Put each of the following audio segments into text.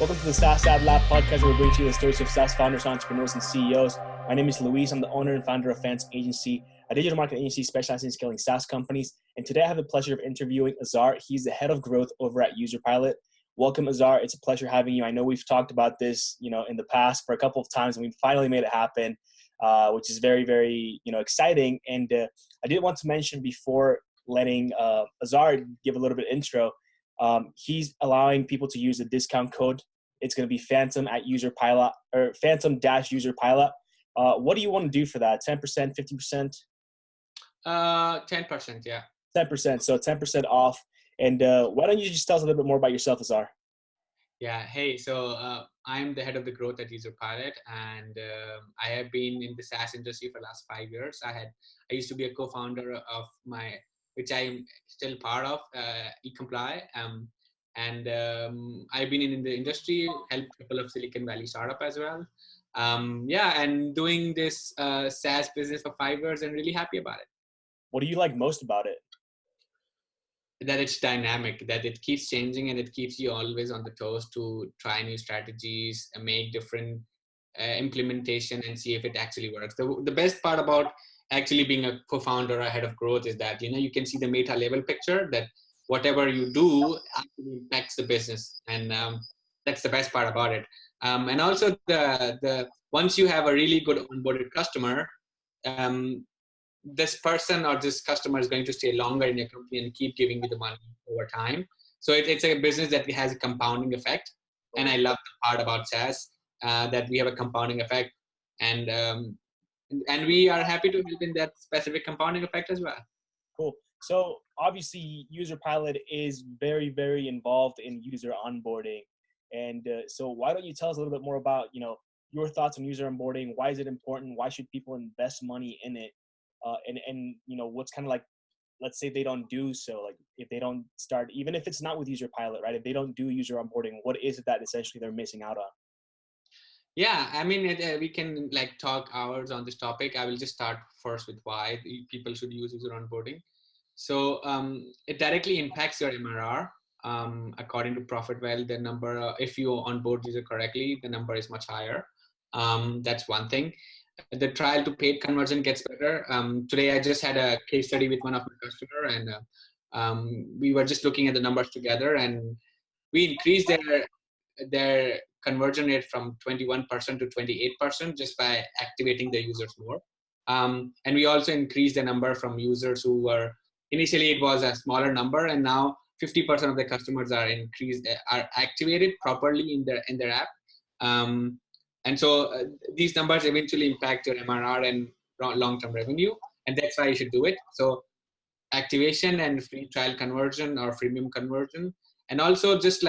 Welcome to the SaaS AdLab podcast, where we bring to you the stories of SaaS founders, entrepreneurs, and CEOs. My name is Luis. I'm the owner and founder of Fantôm Agency, a digital marketing agency specializing in scaling SaaS companies. And today I have the pleasure of interviewing Aazar. He's the head of growth over at UserPilot. Welcome, Aazar. It's a pleasure having you. I know we've talked about this, in the past for a couple of times, and we finally made it happen, which is very, very, exciting. And I did want to mention before letting Aazar give a little bit of intro, he's allowing people to use a discount code. It's going to be Fantôm at UserPilot or Fantom-userpilot. What do you want to do for that? 10%, 50%? 10%, yeah. 10%. So 10% off. And why don't you just tell us a little bit more about yourself, Aazar? Yeah. Hey, so I'm the head of the growth at UserPilot, and I have been in the SaaS industry for the last 5 years. I used to be a co-founder of which I'm still part of, eComply. And I've been in the industry, helped a couple of Silicon Valley startup as well. And doing this SaaS business for 5 years and really happy about it. What do you like most about it? That it's dynamic, that it keeps changing, and it keeps you always on the toes to try new strategies and make different implementation and see if it actually works. The best part about actually being a co-founder or head of growth is that, you can see the meta level picture, that whatever you do actually impacts the business. And that's the best part about it. And also the once you have a really good onboarded customer, this person or this customer is going to stay longer in your company and keep giving you the money over time. So it's a business that has a compounding effect. And I love the part about SaaS, that we have a compounding effect. And we are happy to help in that specific compounding effect as well. Cool. So obviously UserPilot is very, very involved in user onboarding. And so why don't you tell us a little bit more about, your thoughts on user onboarding? Why is it important? Why should people invest money in it? And what's kind of like, let's say they don't do so, like if they don't start, even if it's not with UserPilot, right? If they don't do user onboarding, what is it that essentially they're missing out on? Yeah, I mean, we can talk hours on this topic. I will just start first with why people should use user onboarding. So it directly impacts your MRR. According to ProfitWell, the number, if you onboard user correctly, the number is much higher. That's one thing. The trial to paid conversion gets better. Today, I just had a case study with one of my customers, and we were just looking at the numbers together, and we increased their conversion rate from 21% to 28% just by activating the users more. And we also increased the number from users who were, initially it was a smaller number, and now 50% of the customers are activated properly in their app. And so these numbers eventually impact your MRR and long-term revenue, and that's why you should do it. So activation and free trial conversion or freemium conversion, and also just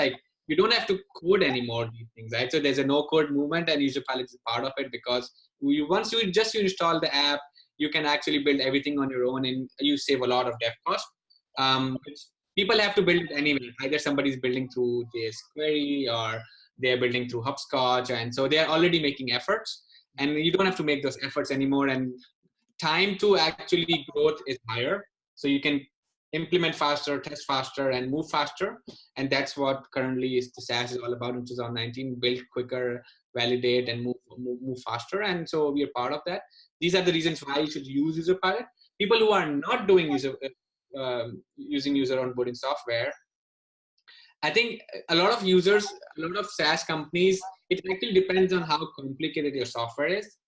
you don't have to code anymore these things, right? So there's a no-code movement, and UserPilot is part of it, because once you install the app, you can actually build everything on your own, and you save a lot of dev cost. People have to build it anyway. Either somebody's building through jQuery or they're building through HubSpot, and so they're already making efforts, and you don't have to make those efforts anymore. And time to actually growth is higher, so you can implement faster, test faster, and move faster. And that's what currently is the SaaS is all about in 2019: build quicker, validate, and move faster. And so we are part of that. These are the reasons why you should use UserPilot. People who are not doing using user onboarding software, I think a lot of SaaS companies, it actually depends on how complicated your software is.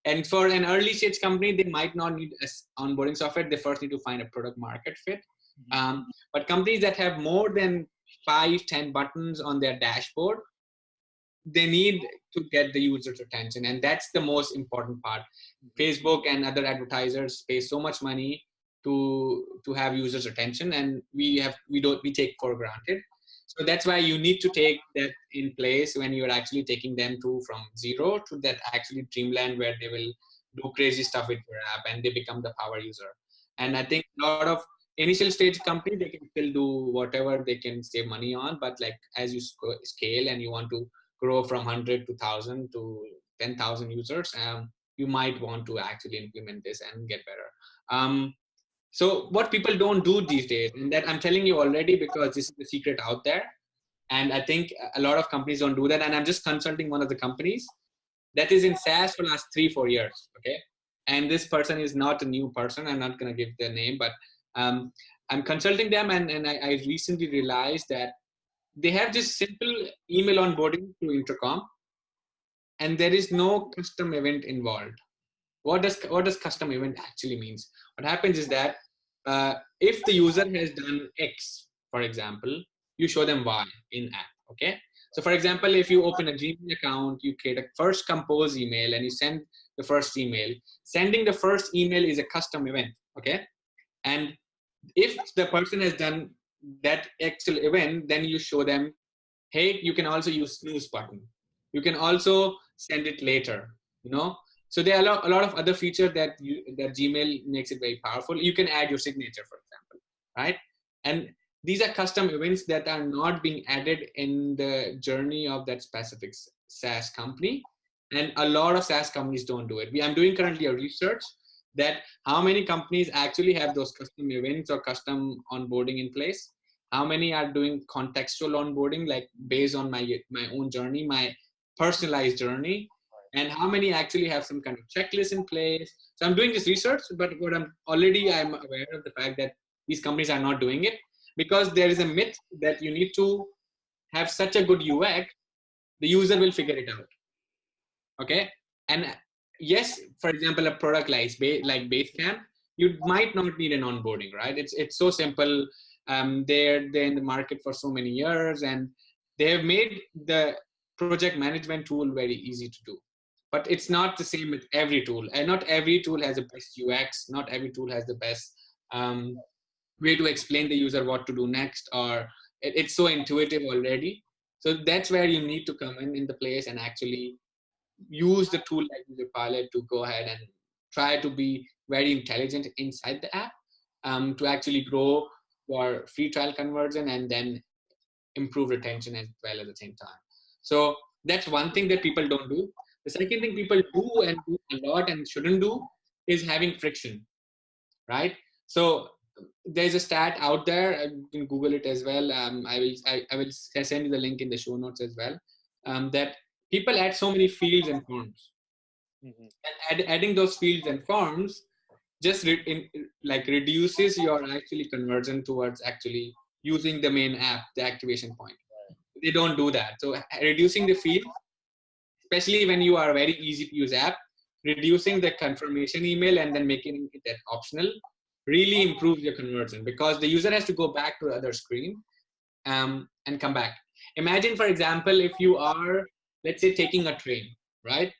And for an early stage company, they might not need onboarding software. They first need to find a product market fit. But companies that have more than 5-10 buttons on their dashboard, they need to get the user's attention. And that's the most important part. Facebook and other advertisers pay so much money to have users' attention, and we take for granted. So that's why you need to take that in place when you're actually taking them from zero to that actually dreamland where they will do crazy stuff with your app and they become the power user. And I think a lot of initial stage companies, they can still do whatever they can save money on, but as you scale and you want to grow from 100 to 1,000 to 10,000 users, you might want to actually implement this and get better. So what people don't do these days, and that I'm telling you already because this is the secret out there, And I think a lot of companies don't do that. And I'm just consulting one of the companies that is in SaaS for the last 3-4 years. Okay. And this person is not a new person. I'm not going to give their name, but I'm consulting them. And I recently realized that they have just simple email onboarding through intercom, and there is no custom event involved. What does custom event actually means? What happens is that if the user has done X, for example, you show them Y in app. Okay. So for example, if you open a Gmail account, you create a first compose email and you send the first email. Sending the first email is a custom event. Okay. And if the person has done that actual event, then you show them, hey, you can also use snooze button. You can also send it later, you know. So there are a lot of other features that Gmail makes it very powerful. You can add your signature, for example, right? And these are custom events that are not being added in the journey of that specific SaaS company. And a lot of SaaS companies don't do it. I'm doing currently a research that how many companies actually have those custom events or custom onboarding in place. How many are doing contextual onboarding, like based on my own journey, my personalized journey, and how many actually have some kind of checklist in place. So I'm doing this research, but what I'm aware of the fact that these companies are not doing it because there is a myth that you need to have such a good UX, the user will figure it out. Okay. And yes, for example, a product like Basecamp, you might not need an onboarding, right? It's so simple. They're in the market for so many years, and they have made the project management tool very easy to do. But it's not the same with every tool, and not every tool has the best UX. Not every tool has the best way to explain the user what to do next, or it's so intuitive already. So that's where you need to come in the place and actually use the tool like UserPilot to go ahead and try to be very intelligent inside the app to actually grow your free trial conversion and then improve retention as well at the same time. So that's one thing that people don't do. The second thing people do and do a lot and shouldn't do is having friction, right? So there's a stat out there. You can Google it as well. I will send you the link in the show notes as well. That people add so many fields and forms, and adding those fields and forms just reduces your actually conversion towards actually using the main app, the activation point. They don't do that. So reducing the field, especially when you are a very easy to use app, reducing the confirmation email and then making it that optional really improves your conversion because the user has to go back to the other screen and come back. Imagine, for example, if you are, let's say, taking a train, right?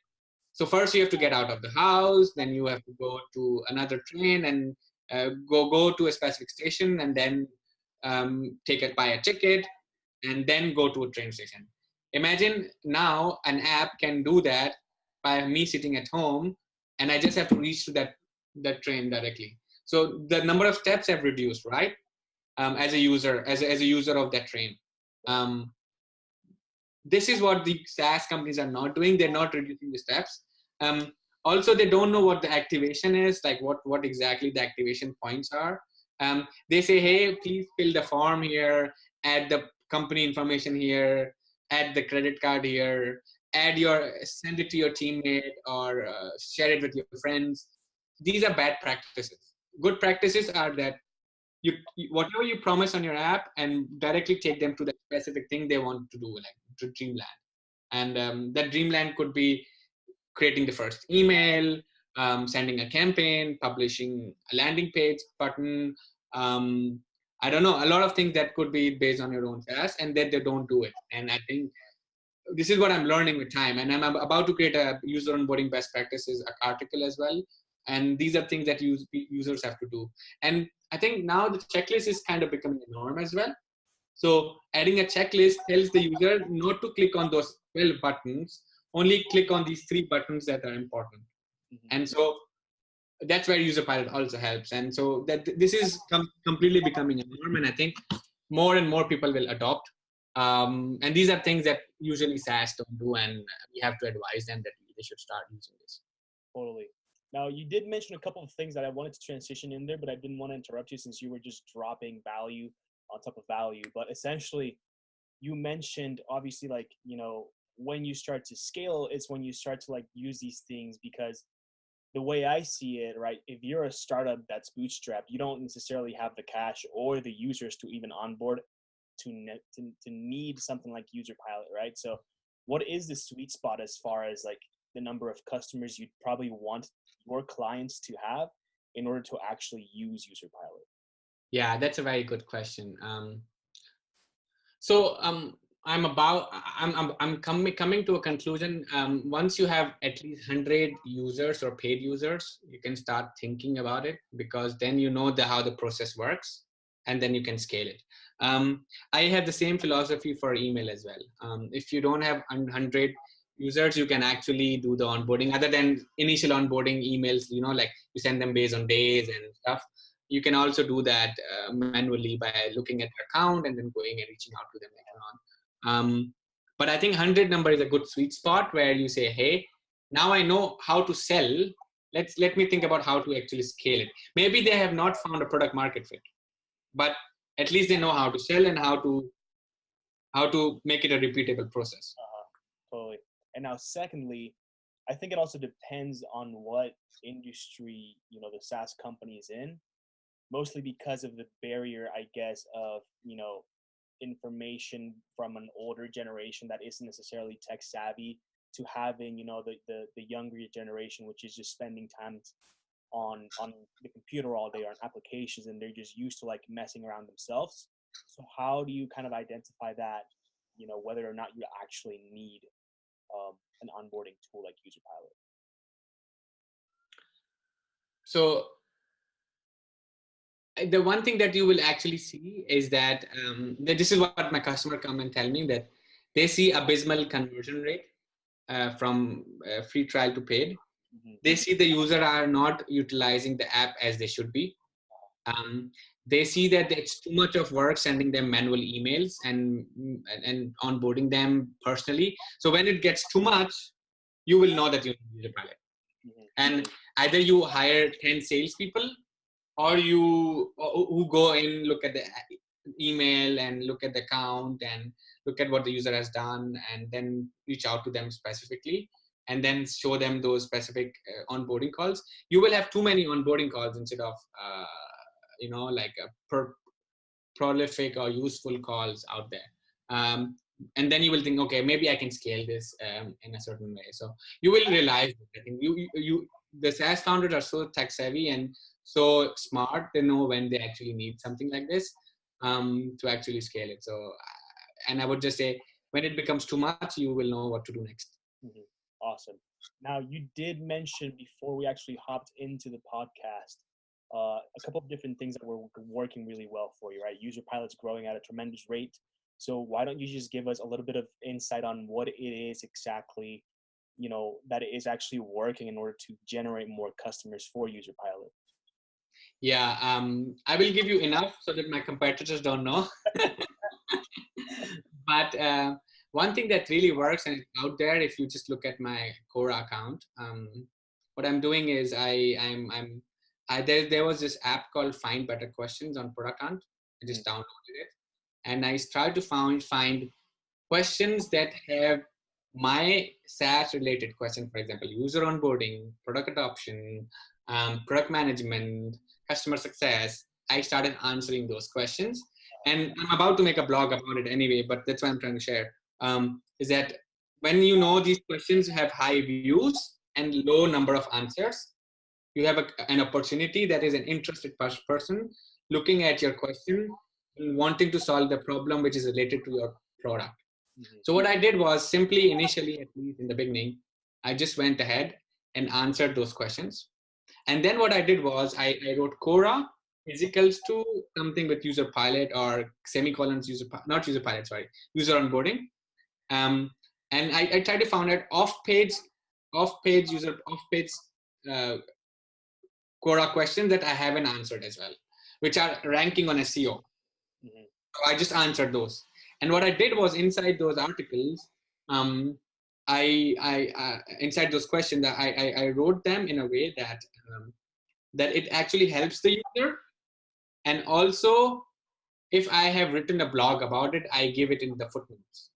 So first you have to get out of the house, then you have to go to another train and go to a specific station, and then buy a ticket, and then go to a train station. Imagine now an app can do that by me sitting at home, and I just have to reach to that train directly. So the number of steps have reduced, right? As a user, as a user of that train. This is what the SaaS companies are not doing. They're not reducing the steps. Also, they don't know what the activation is, like what exactly the activation points are. They say, hey, please fill the form here, add the company information here, add the credit card here, send it to your teammate or share it with your friends. These are bad practices. Good practices are that you whatever you promise on your app and directly take them to the specific thing they want to do, like to dreamland. And that dreamland could be creating the first email, sending a campaign, publishing a landing page button. I don't know, a lot of things that could be based on your own SaaS, and that they don't do it. And I think this is what I'm learning with time. And I'm about to create a user onboarding best practices article as well. And these are things that users have to do. And I think now the checklist is kind of becoming a norm as well. So adding a checklist tells the user not to click on those 12 buttons, only click on these 3 buttons that are important. And so that's where UserPilot also helps. And so that this is completely becoming a norm. And I think more and more people will adopt. And these are things that usually SaaS don't do. And we have to advise them that they should start using this. Totally. Now, you did mention a couple of things that I wanted to transition in there, but I didn't want to interrupt you since you were just dropping value on top of value. But essentially, you mentioned obviously like, when you start to scale, it's when you start to like use these things, because the way I see it, right, if you're a startup that's bootstrapped, you don't necessarily have the cash or the users to even onboard to need something like User Pilot, right? So what is the sweet spot as far as like the number of customers you'd probably want your clients to have in order to actually use User Pilot? Yeah, that's a very good question. So I'm coming to a conclusion. Once you have at least 100 users or paid users, you can start thinking about it, because then you know how the process works, and then you can scale it. I have the same philosophy for email as well. If you don't have 100 users, you can actually do the onboarding. Other than initial onboarding emails, like you send them based on days and stuff. You can also do that manually by looking at their account and then going and reaching out to them later on. But I think 100 number is a good sweet spot where you say, hey, now I know how to sell. Let me think about how to actually scale it. Maybe they have not found a product market fit, but at least they know how to sell and how to make it a repeatable process. Totally. And now, secondly, I think it also depends on what industry the SaaS company is in. Mostly because of the barrier, I guess, of information from an older generation that isn't necessarily tech savvy, to having the younger generation, which is just spending time on the computer all day, on applications, and they're just used to like messing around themselves. So how do you kind of identify that, whether or not you actually need an onboarding tool like User Pilot? So the one thing that you will actually see is that this is what my customer come and tell me, that they see abysmal conversion rate from free trial to paid. Mm-hmm. They see the user are not utilizing the app as they should be. They see that it's too much of work sending them manual emails and onboarding them personally. So when it gets too much, you will know that you need a pilot. Mm-hmm. And either you hire 10 salespeople, or you who go in, look at the email and look at the account and look at what the user has done, and then reach out to them specifically and then show them those specific onboarding calls. You will have too many onboarding calls instead of like a prolific or useful calls out there. And then you will think, okay, maybe I can scale this in a certain way. So you will realize that. I think the SaaS founders are so tech savvy and so smart. They know when they actually need something like this to actually scale it. So, and I would just say, when it becomes too much, you will know what to do next. Mm-hmm. Awesome. Now, you did mention before we actually hopped into the podcast a couple of different things that were working really well for you, right? User Pilot's growing at a tremendous rate. So why don't you just give us a little bit of insight on what it is exactly, that it is actually working in order to generate more customers for User Pilot? Yeah, I will give you enough so that my competitors don't know. But one thing that really works and it's out there, if you just look at my Quora account, what I'm doing is there was this app called Find Better Questions on Product Hunt. I just downloaded it, and I tried to find questions that have my SaaS related question, for example, user onboarding, product adoption, product management, customer success. I started answering those questions, and I'm about to make a blog about it anyway, but that's what I'm trying to share, is that when these questions have high views and low number of answers, you have an opportunity that is an interested person looking at your question and wanting to solve the problem which is related to your product. Mm-hmm. So what I did was simply, initially, at least in the beginning, I just went ahead and answered those questions. And then what I did was I wrote Quora is equals to something with User Pilot or semicolons user onboarding. And I tried to find out off-page Quora questions that I haven't answered as well, which are ranking on SEO. Mm-hmm. So I just answered those. And what I did was, inside those articles, inside those questions, I wrote them in a way that it actually helps the user, and also if I have written a blog about it, I give it in the footnotes.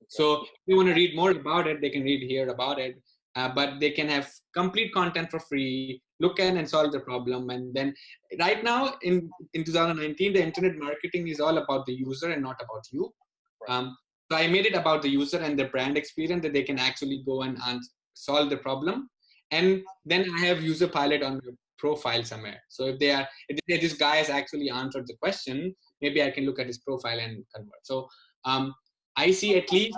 So if you want to read more about it, they can read here about it, but they can have complete content for free, look at and solve the problem. And then right now in 2019, the internet marketing is all about the user and not about you. So I made it about the user and the brand experience that they can actually go and solve the problem. And then I have user pilot on the profile somewhere. So if this guy has actually answered the question, maybe I can look at his profile and convert. So I see at least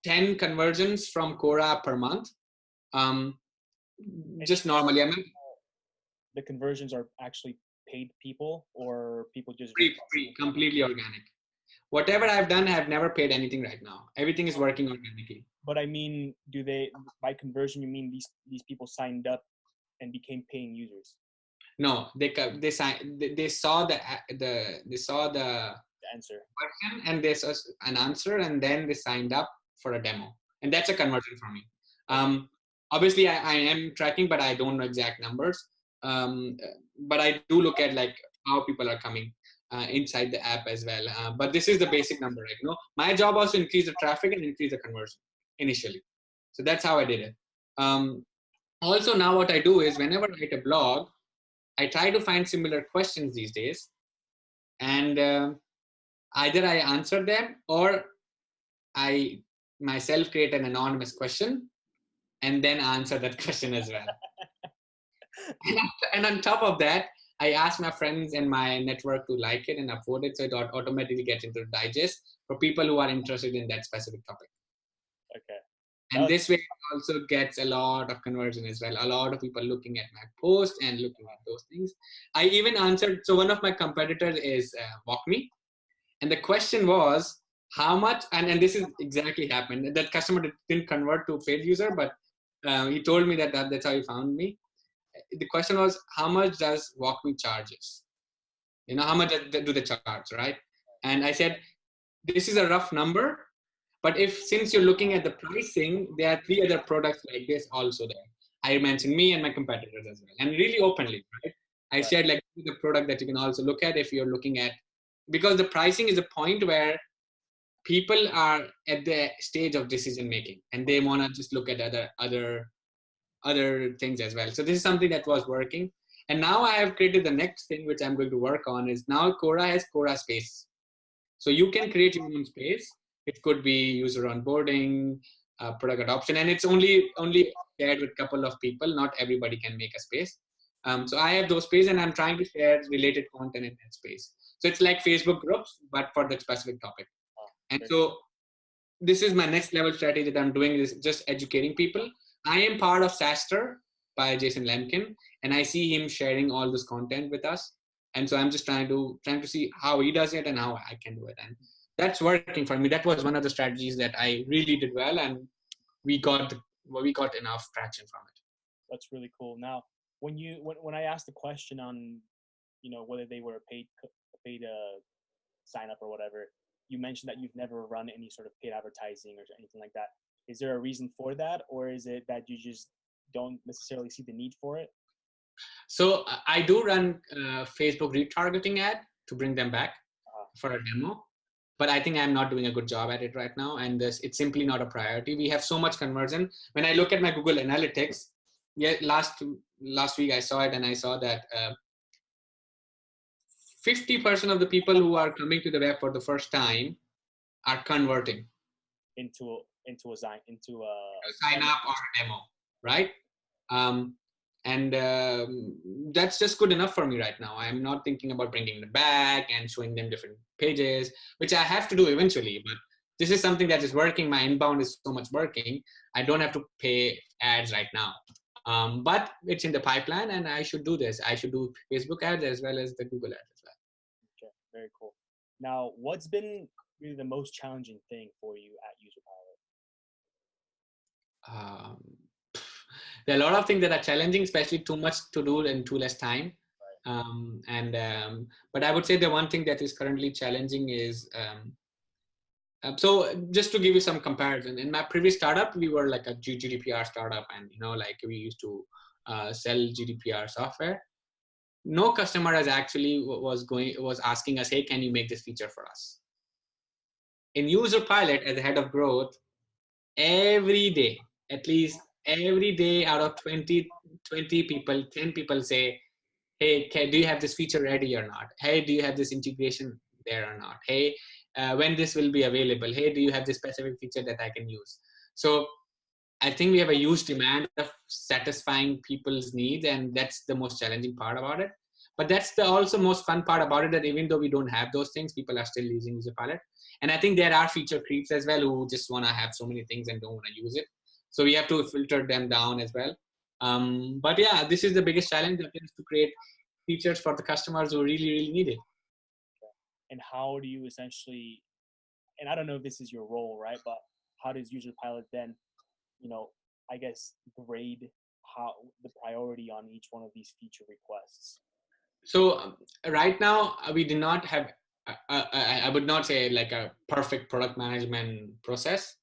10 conversions from Quora per month. Just normally. I mean, the conversions are actually paid people or people just free, completely organic. Whatever I've done, I've never paid anything right now. Everything is working organically. But I mean, do they, by conversion, you mean these people signed up and became paying users? No, they saw the answer question and they saw an answer, and then they signed up for a demo, and that's a conversion for me. Obviously, I am tracking, but I don't know exact numbers. But I do look at like how people are coming inside the app as well. But this is the basic number, right? You know, my job was to increase the traffic and increase the conversion initially. So that's how I did it. Also, now what I do is whenever I write a blog, I try to find similar questions these days, and either I answer them or I myself create an anonymous question and then answer that question as well. And on top of that, I ask my friends and my network to like it and upvote it, so it automatically gets into the digest for people who are interested in that specific topic. Okay. And this way it also gets a lot of conversion as well. A lot of people looking at my post and looking at those things. I even answered, so one of my competitors is WalkMe. And the question was, how much, and this is exactly happened. That customer didn't convert to paid user, but he told me that's how he found me. The question was, how much does WalkMe charges? You know, how much do they charge, right? And I said, this is a rough number, but since you're looking at the pricing, there are 3 other products like this also there. I mentioned me and my competitors as well, and really openly, right? I shared like the product that you can also look at if you're looking at, because the pricing is a point where people are at the stage of decision making and they want to just look at other things as well. So this is something that was working. And now I have created the next thing which I'm going to work on is now Quora has Quora Space. So you can create your own space. It could be user onboarding, product adoption, and it's only shared with a couple of people. Not everybody can make a space. So I have those space and I'm trying to share related content in that space. So it's like Facebook groups, but for the specific topic. And so this is my next level strategy that I'm doing is just educating people. I am part of SaaSter by Jason Lemkin, and I see him sharing all this content with us. And so I'm just trying to see how he does it and how I can do it. And that's working for me. That was one of the strategies that I really did well, and we got enough traction from it. That's really cool. Now, when I asked the question on, you know, whether they were paid sign up or whatever, you mentioned that you've never run any sort of paid advertising or anything like that. Is there a reason for that, or is it that you just don't necessarily see the need for it? So I do run Facebook retargeting ad to bring them back for a demo, but I think I'm not doing a good job at it right now, and it's simply not a priority. We have so much conversion. When I look at my Google Analytics, last week I saw it, and I saw that 50% of the people who are coming to the web for the first time are converting into a sign up or a demo, right? And that's just good enough for me right now. I'm not thinking about bringing them back and showing them different pages, which I have to do eventually. But this is something that is working. My inbound is so much working. I don't have to pay ads right now. But it's in the pipeline, and I should do this. I should do Facebook ads as well as the Google ads as well. Okay, very cool. Now, what's been really the most challenging thing for you at UserPilot? There are a lot of things that are challenging, especially too much to do in too less time. But I would say the one thing that is currently challenging is, so just to give you some comparison, in my previous startup, we were like a GDPR startup, and like we used to sell GDPR software. no customer has actually was asking us, hey, can you make this feature for us? In user pilot, as the head of growth, every day, at least every day out of 20 people, 10 people say, hey, do you have this feature ready or not? Hey, do you have this integration there or not? Hey, when this will be available? Hey, do you have this specific feature that I can use? So I think we have a huge demand of satisfying people's needs, and that's the most challenging part about it. But that's the also most fun part about it, that even though we don't have those things, people are still using user pilot. And I think there are feature creeps as well who just want to have so many things and don't want to use it. So we have to filter them down as well. But yeah, this is the biggest challenge, that is to create features for the customers who really, really need it. And how do you essentially, and I don't know if this is your role, right? But how does user pilot then, I guess, grade how the priority on each one of these feature requests? So right now we do not have, I would not say like a perfect product management process,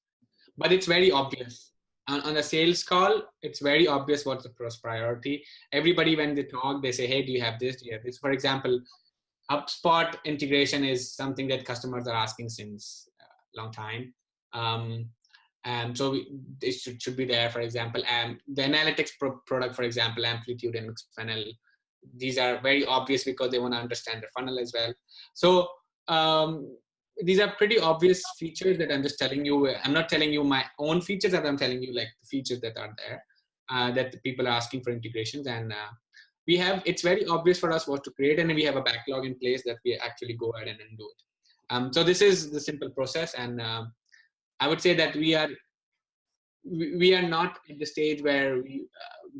but it's very obvious. On a sales call, it's very obvious what's the first priority. Everybody, when they talk, they say, hey, do you have this? Do you have this? For example, HubSpot integration is something that customers are asking since a long time. And so it should be there, for example. And the analytics product, for example, Amplitude and Funnel, these are very obvious because they want to understand the funnel as well. So these are pretty obvious features that I'm just telling you. I'm not telling you my own features, but I'm telling you like the features that are there, that the people are asking for integrations. And we have, it's very obvious for us what to create, and we have a backlog in place that we actually go ahead and do it. So this is the simple process. And I would say that we are not at the stage where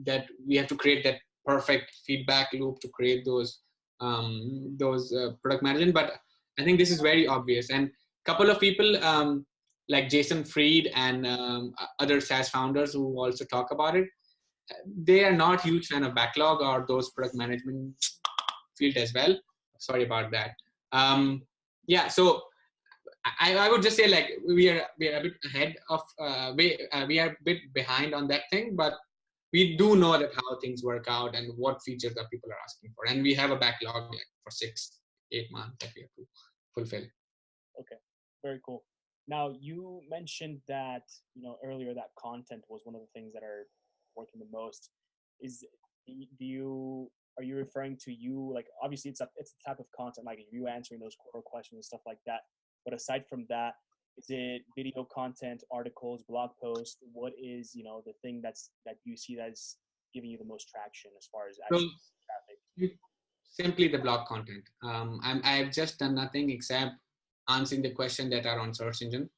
that we have to create that perfect feedback loop to create those product management. But I think this is very obvious. And a couple of people like Jason Fried and other SaaS founders who also talk about it, they are not huge fan of backlog or those product management field as well. Sorry about that. Yeah, so I would just say like we are a bit ahead of we are a bit behind on that thing, but we do know that how things work out and what features that people are asking for, and we have a backlog like for 6-8 months that we have to fulfill. Okay, very cool. Now you mentioned that earlier that content was one of the things that are working the most. Are you referring to like obviously it's a type of content like you answering those core questions and stuff like that, but aside from that, is it video content, articles, blog posts? What is the thing that you see that's giving you the most traction as far as traffic? Simply the blog content. I've just done nothing except answering the questions that are on search engine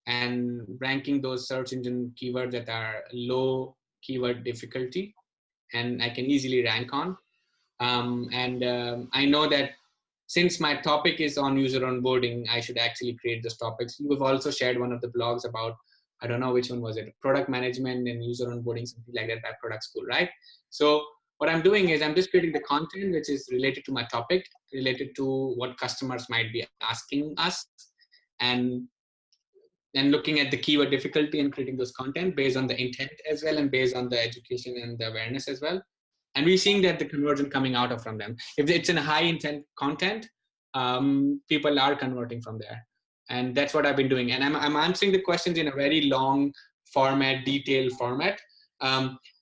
and ranking those search engine keywords that are low keyword difficulty and I can easily rank on. I know that since my topic is on user onboarding, I should actually create those topics. You've also shared one of the blogs about, I don't know which one was it, product management and user onboarding, something like that by Product School, right? So what I'm doing is I'm just creating the content which is related to my topic, related to what customers might be asking us, and looking at the keyword difficulty and creating those content based on the intent as well and based on the education and the awareness as well. And we're seeing that the conversion coming out of from them. If it's in a high intent content, people are converting from there. And that's what I've been doing. And I'm answering the questions in a very long format, detailed format,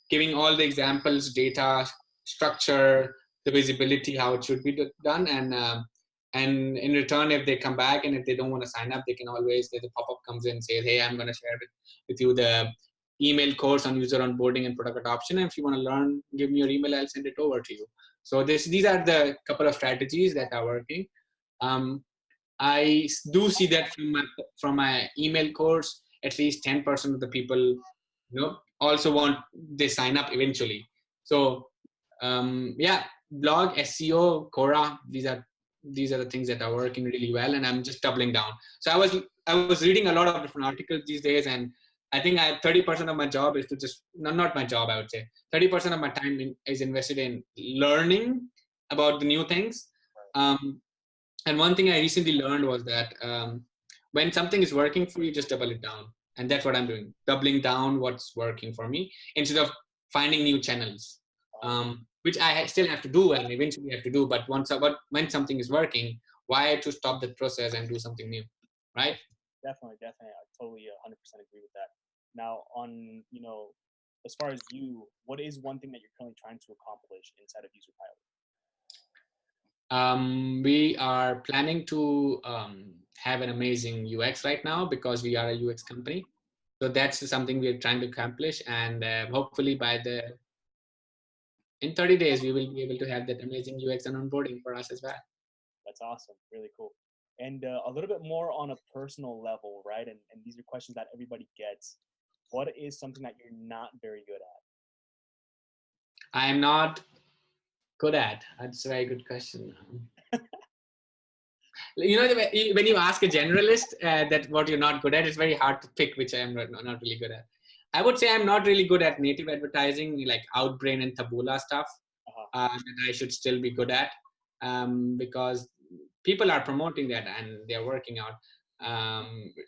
giving all the examples, data, structure, the visibility, how it should be done. And in return, if they come back and if they don't want to sign up, they can always, the pop-up comes in and says, hey, I'm going to share with you the email course on user onboarding and product adoption. And if you want to learn, give me your email, I'll send it over to you. So these are the couple of strategies that are working. I do see that from my email course, at least 10% of the people, also they sign up eventually. So yeah, blog, SEO, Quora, these are the things that are working really well, and I'm just doubling down. So I was reading a lot of different articles these days, and I think 30% of my job is to just, not my job, I would say 30% of my time is invested in learning about the new things. And one thing I recently learned was that when something is working for you, just double it down. And that's what I'm doing, doubling down what's working for me instead of finding new channels. which I still have to do and eventually have to do. But when something is working, why to stop the process and do something new, right? Definitely. I totally 100% agree with that. Now, on, as far as you, what is one thing that you're currently trying to accomplish inside of UserPilot? We are planning to have an amazing UX right now because we are a UX company. So that's something we're trying to accomplish, and hopefully in 30 days we will be able to have that amazing UX and onboarding for us as well. That's awesome. Really cool. And a little bit more on a personal level, right? And these are questions that everybody gets. What is something that you're not very good at? I'm not good at. That's a very good question. When you ask a generalist that what you're not good at, it's very hard to pick which I'm not really good at. I would say I'm not really good at native advertising, like Outbrain and Taboola stuff. That I should still be good at because people are promoting that and they're working out.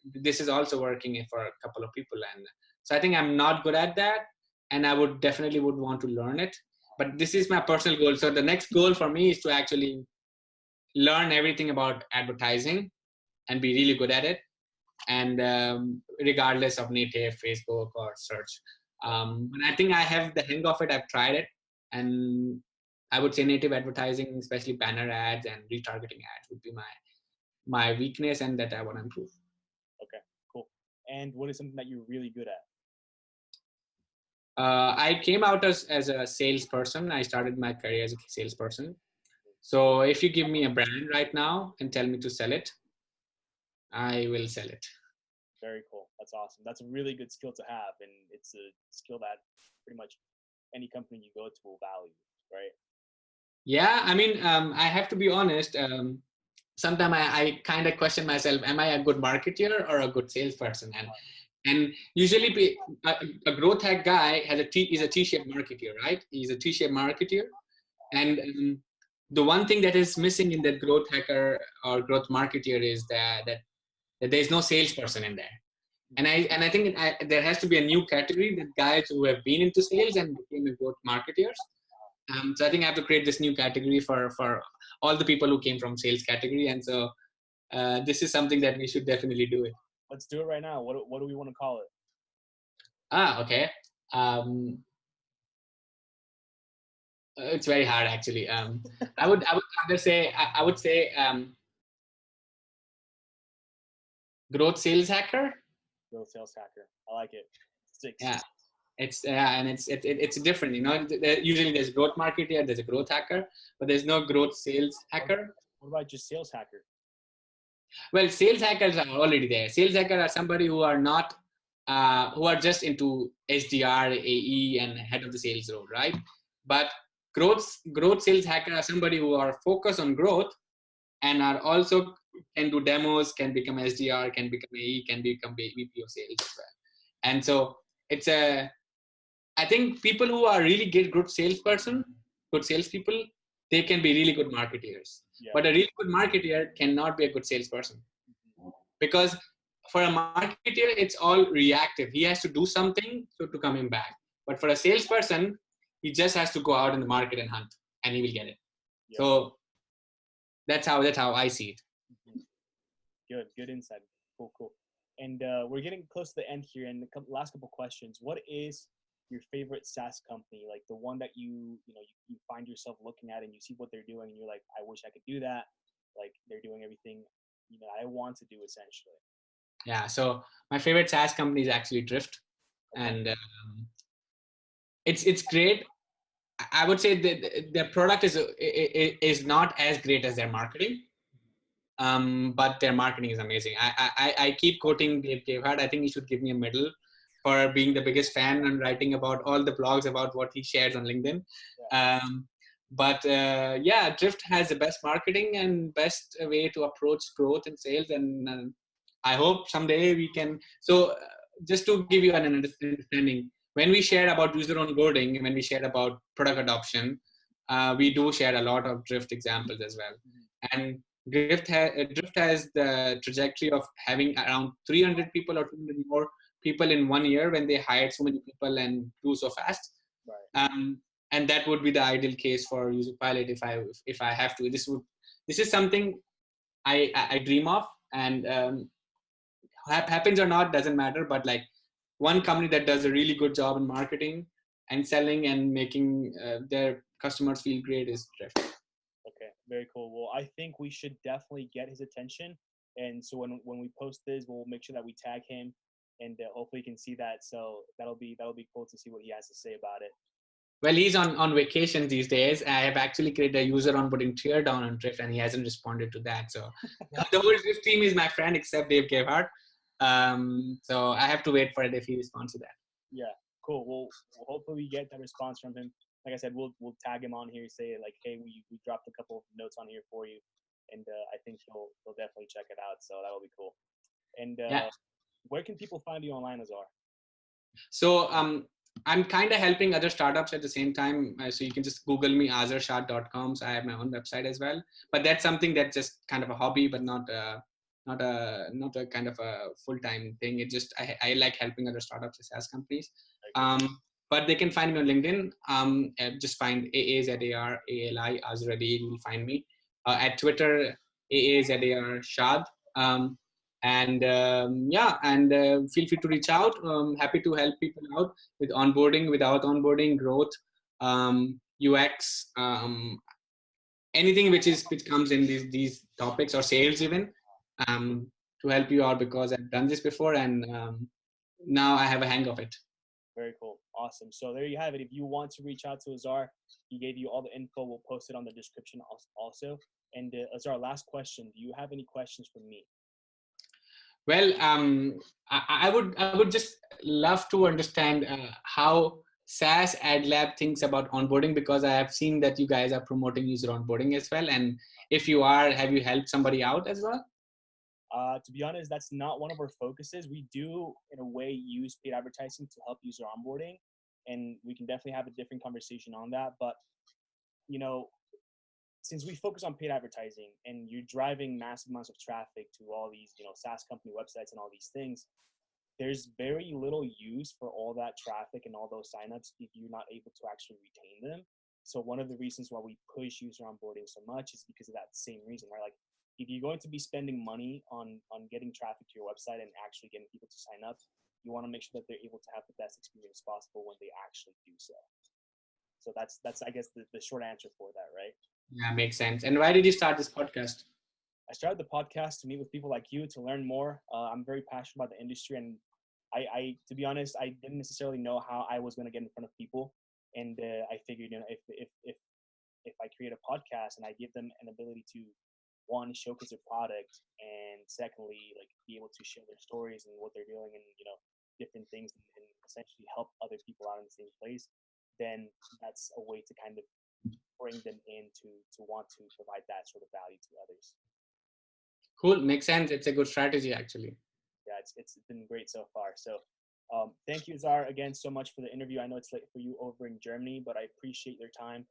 This is also working for a couple of people, and so I think I'm not good at that, and I would want to learn it. But this is my personal goal. So the next goal for me is to actually learn everything about advertising and be really good at it, and regardless of native, Facebook, or search. But I think I have the hang of it. I've tried it, and I would say native advertising, especially banner ads and retargeting ads, would be my weakness, and that I want to improve. Okay, cool. And what is something that you're really good at? I came out as a salesperson. I started my career as a salesperson. So if you give me a brand right now and tell me to sell it, I will sell it. Very cool. That's awesome. That's a really good skill to have, and it's a skill that pretty much any company you go to will value, right? Yeah, I mean, I have to be honest. Sometimes I kind of question myself: am I a good marketer or a good salesperson? And usually, a growth hack guy is a T-shaped marketer, right? He's a T-shaped marketer, and the one thing that is missing in that growth hacker or growth marketer is that there's no salesperson in there. And I think there has to be a new category that guys who have been into sales and became a growth marketers. So I think I have to create this new category for all the people who came from sales category. And so this is something that we should definitely do it. Let's do it right now. What do we want to call it? Okay. It's very hard actually. I would rather say I would say growth sales hacker. Growth sales hacker. I like it. 6. Yeah. It's different, usually there's growth marketer, there's a growth hacker, but there's no growth sales hacker. What about just sales hacker? Well, sales hackers are already there. Sales hackers are somebody who are not who are just into SDR, AE, and head of the sales role, right? But growth sales hacker are somebody who are focused on growth and are also can do demos, can become SDR, can become AE, can become VP of sales as well. And so I think people who are really good salespeople, they can be really good marketers. Yeah. But a really good marketer cannot be a good salesperson. Because for a marketer, it's all reactive. He has to do something to come in back. But for a salesperson, he just has to go out in the market and hunt, and he will get it. Yeah. So that's how I see it. Good insight. Cool. And we're getting close to the end here. And the last couple questions. What is your favorite SaaS company? Like the one that you find yourself looking at and you see what they're doing and you're like, I wish I could do that. Like they're doing everything I want to do essentially. Yeah. So my favorite SaaS company is actually Drift, and it's great. I would say that their product is not as great as their marketing. But their marketing is amazing. I keep quoting Dave Gavehart. I think he should give me a medal for being the biggest fan and writing about all the blogs about what he shares on LinkedIn. Yeah. Drift has the best marketing and best way to approach growth and sales. And I hope someday we can. So just to give you an understanding, when we share about user onboarding, when we share about product adoption, we do share a lot of Drift examples as well. And Drift has the trajectory of having around 300 people or 200 more people in 1 year when they hired so many people and grew so fast. Right. and that would be the ideal case for user pilot if I have to. This is something I dream of, and happens or not doesn't matter. But like one company that does a really good job in marketing and selling and making their customers feel great is Drift. Okay, very cool. Well, I think we should definitely get his attention, and so when we post this, we'll make sure that we tag him, and hopefully he can see that. So that'll be cool to see what he has to say about it. Well, he's on vacation these days. I have actually created a user onboarding teardown on Drift, and he hasn't responded to that. So the whole Drift team is my friend, except Dave Gebhardt. So I have to wait for it if he responds to that. Yeah, cool. Well, hopefully we get that response from him. Like I said, we'll tag him on here, say like, hey, we dropped a couple of notes on here for you, and I think he'll definitely check it out. So that'll be cool. And Yeah. where can people find you online, Aazar? So I'm kind of helping other startups at the same time. So you can just Google me, aazarshad.com. So I have my own website as well. But that's something that's just kind of a hobby, but not a kind of a full-time thing. It just I like helping other startups as SaaS companies. But they can find me on LinkedIn. Just find Aazar Aazar Ali. You'll find me. At Twitter, Aazar Shad. Feel free to reach out. Happy to help people out with onboarding, without onboarding, growth, UX, anything which comes in these topics, or sales even, to help you out, because I've done this before, and now I have a hang of it. Very cool. Awesome. So there you have it. If you want to reach out to Aazar, he gave you all the info. We'll post it on the description also. And Aazar, last question. Do you have any questions for me? Well, I would just love to understand how SaaS AdLab thinks about onboarding, because I have seen that you guys are promoting user onboarding as well. And if you are, have you helped somebody out as well? To be honest, that's not one of our focuses. We do, in a way, use paid advertising to help user onboarding, and we can definitely have a different conversation on that. But, you know, since we focus on paid advertising and you're driving massive amounts of traffic to all these, SaaS company websites and all these things, there's very little use for all that traffic and all those signups if you're not able to actually retain them. So one of the reasons why we push user onboarding so much is because of that same reason, right? Like, if you're going to be spending money on getting traffic to your website and actually getting people to sign up, you want to make sure that they're able to have the best experience possible when they actually do so. So that's I guess the short answer for that, right? Yeah, makes sense. And why did you start this podcast? I started the podcast to meet with people like you, to learn more. I'm very passionate about the industry, and I to be honest, I didn't necessarily know how I was going to get in front of people, and I figured, if I create a podcast and I give them an ability to, one, showcase their product, and secondly, like, be able to share their stories and what they're doing, and different things, and essentially help other people out in the same place, then that's a way to kind of bring them in to want to provide that sort of value to others. Cool, makes sense. It's a good strategy, actually. Yeah, it's been great so far. So thank you, Aazar, again so much for the interview. I know it's late for you over in Germany, but I appreciate your time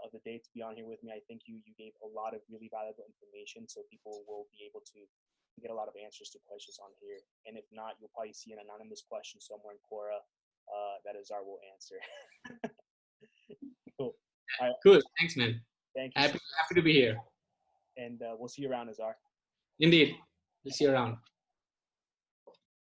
of the day to be on here with me. I think you gave a lot of really valuable information, so people will be able to get a lot of answers to questions on here. And if not, you'll probably see an anonymous question somewhere in Quora that Aazar will answer. Cool. All right. Cool. Thanks, man. Thank you. Happy to be here. And we'll see you around, Aazar. Indeed. We'll see you around.